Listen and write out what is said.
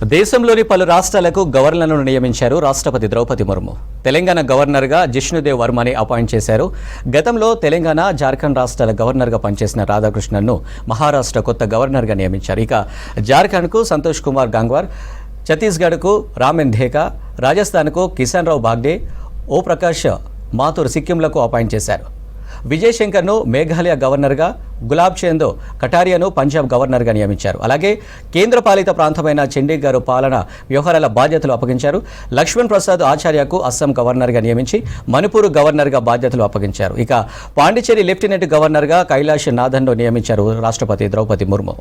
దేశంలోని పలు రాష్ట్రాలకు గవర్నర్లను నియమించారు రాష్ట్రపతి ద్రౌపది ముర్ము. తెలంగాణ గవర్నర్గా జిష్ణుదేవ్ వర్మని అపాయింట్ చేశారు. గతంలో తెలంగాణ, జార్ఖండ్ రాష్ట్రాల గవర్నర్గా పనిచేసిన రాధాకృష్ణన్ను మహారాష్ట్ర కొత్త గవర్నర్గా నియమించారు. ఇక జార్ఖండ్కు సంతోష్ కుమార్ గంగ్వార్, ఛత్తీస్గఢ్కు రామెన్ ధేకా, రాజస్థాన్కు కిషన్ రావు బాగ్డే, ఓ ప్రకాష్ మాథూర్ సిక్కింలకు అపాయింట్ చేశారు. విజయ్ శంకర్ను మేఘాలయ గవర్నర్గా, గులాబ్ చంద్ కటారియాను పంజాబ్ గవర్నర్గా నియమించారు. అలాగే కేంద్రపాలిత ప్రాంతమైన చండీగఢ్ పాలన వ్యవహారాల బాధ్యతలు అప్పగించారు. లక్ష్మణ్ ప్రసాద్ ఆచార్యకు అస్సాం గవర్నర్గా నియమించి మణిపూర్ గవర్నర్గా బాధ్యతలు అప్పగించారు. ఇక పాండిచేరి లెఫ్టినెంట్ గవర్నర్గా కైలాష్ నాథన్ను నియమించారు రాష్ట్రపతి ద్రౌపది ముర్ము.